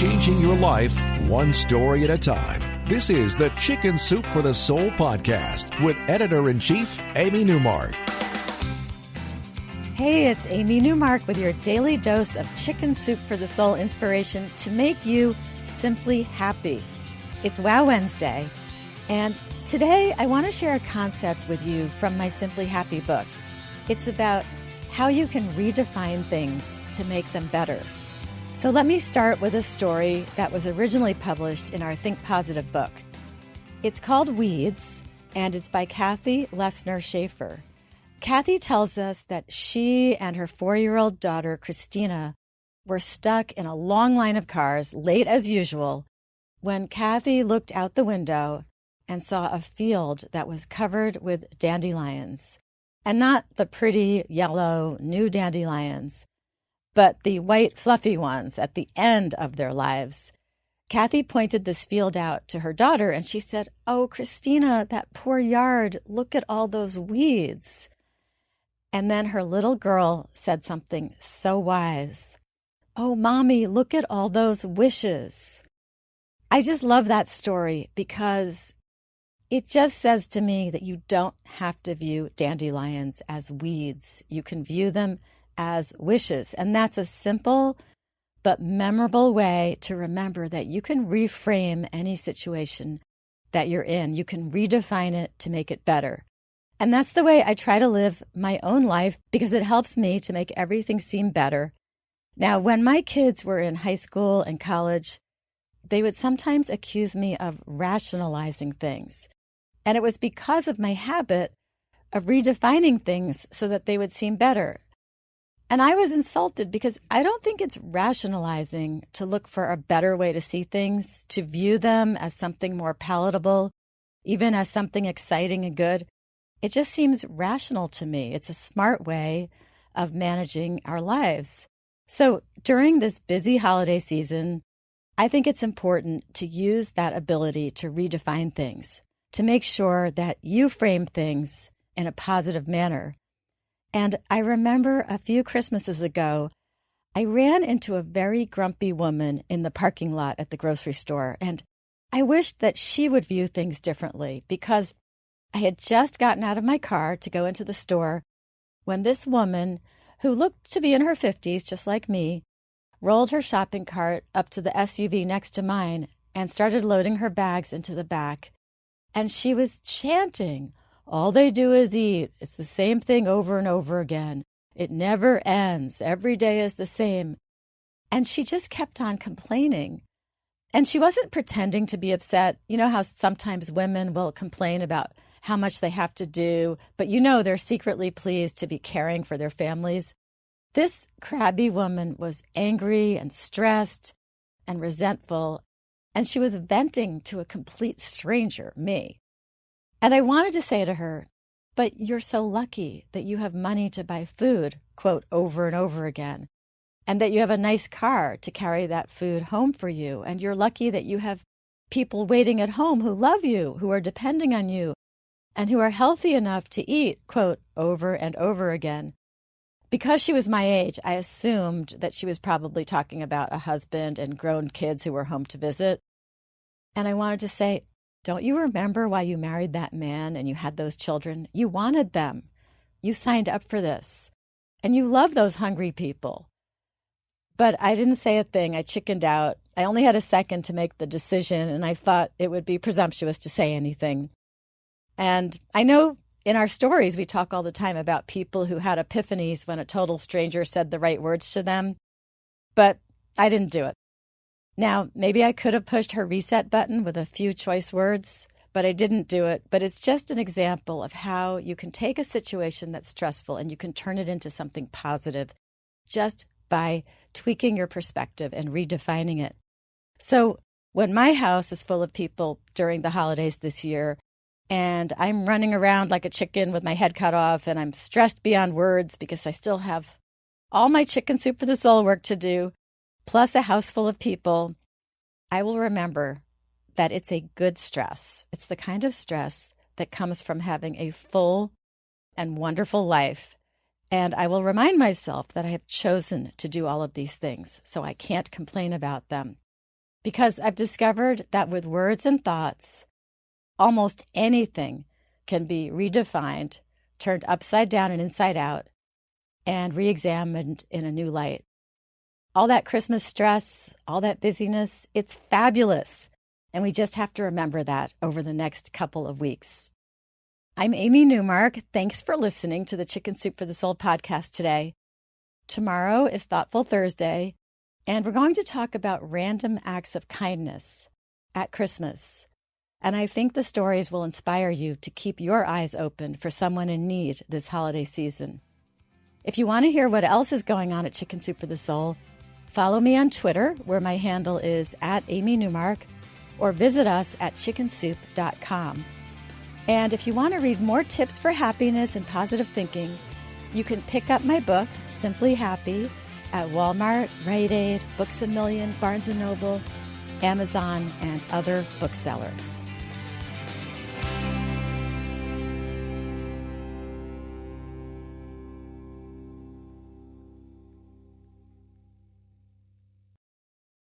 changing your life one story at a time. This is the Chicken Soup for the Soul podcast with Editor-in-Chief Amy Newmark. Hey, it's Amy Newmark with your daily dose of Chicken Soup for the Soul inspiration to make you simply happy. It's Wow Wednesday, and today I want to share a concept with you from my Simply Happy book. It's about how you can redefine things to make them better. So let me start with a story that was originally published in our Think Positive book. It's called Weeds, and it's by Kathy Lesner Schaefer. Kathy tells us that she and her 4-year-old daughter, Christina, were stuck in a long line of cars, late as usual, when Kathy looked out the window and saw a field that was covered with dandelions. And not the pretty yellow new dandelions, but the white fluffy ones at the end of their lives. Kathy pointed this field out to her daughter and she said, "Oh, Christina, that poor yard, look at all those weeds." And then her little girl said something so wise. "Oh, Mommy, look at all those wishes." I just love that story because it just says to me that you don't have to view dandelions as weeds. You can view them as wishes. And that's a simple but memorable way to remember that you can reframe any situation that you're in. You can redefine it to make it better. And that's the way I try to live my own life because it helps me to make everything seem better. Now, when my kids were in high school and college, they would sometimes accuse me of rationalizing things. And it was because of my habit of redefining things so that they would seem better. And I was insulted because I don't think it's rationalizing to look for a better way to see things, to view them as something more palatable, even as something exciting and good. It just seems rational to me. It's a smart way of managing our lives. So during this busy holiday season, I think it's important to use that ability to redefine things, to make sure that you frame things in a positive manner. And I remember a few Christmases ago, I ran into a very grumpy woman in the parking lot at the grocery store, and I wished that she would view things differently because I had just gotten out of my car to go into the store when this woman, who looked to be in her 50s, just like me, rolled her shopping cart up to the SUV next to mine and started loading her bags into the back. And she was chanting, "All they do is eat. It's the same thing over and over again. It never ends. Every day is the same." And she just kept on complaining. And she wasn't pretending to be upset. You know how sometimes women will complain about how much they have to do, but they're secretly pleased to be caring for their families. This crabby woman was angry and stressed and resentful, and she was venting to a complete stranger, me. And I wanted to say to her, "But you're so lucky that you have money to buy food," quote, over and over again, and that you have a nice car to carry that food home for you. And you're lucky that you have people waiting at home who love you, who are depending on you, and who are healthy enough to eat, quote, over and over again. Because she was my age, I assumed that she was probably talking about a husband and grown kids who were home to visit. And I wanted to say, don't you remember why you married that man and you had those children? You wanted them. You signed up for this. And you love those hungry people. But I didn't say a thing. I chickened out. I only had a second to make the decision, and I thought it would be presumptuous to say anything. And I know in our stories we talk all the time about people who had epiphanies when a total stranger said the right words to them. But I didn't do it. Now, maybe I could have pushed her reset button with a few choice words, but I didn't do it. But it's just an example of how you can take a situation that's stressful and you can turn it into something positive just by tweaking your perspective and redefining it. So when my house is full of people during the holidays this year, and I'm running around like a chicken with my head cut off, and I'm stressed beyond words because I still have all my Chicken Soup for the Soul work to do, plus a house full of people, I will remember that it's a good stress. It's the kind of stress that comes from having a full and wonderful life. And I will remind myself that I have chosen to do all of these things, so I can't complain about them. because I've discovered that with words and thoughts, almost anything can be redefined, turned upside down and inside out, and re-examined in a new light. All that Christmas stress, all that busyness, it's fabulous. And we just have to remember that over the next couple of weeks. I'm Amy Newmark. Thanks for listening to the Chicken Soup for the Soul podcast today. Tomorrow is Thoughtful Thursday, and we're going to talk about random acts of kindness at Christmas. And I think the stories will inspire you to keep your eyes open for someone in need this holiday season. If you want to hear what else is going on at Chicken Soup for the Soul, follow me on Twitter, where my handle is @AmyNewmark, or visit us at chickensoup.com. And if you want to read more tips for happiness and positive thinking, you can pick up my book, Simply Happy, at Walmart, Rite Aid, Books A Million, Barnes & Noble, Amazon, and other booksellers.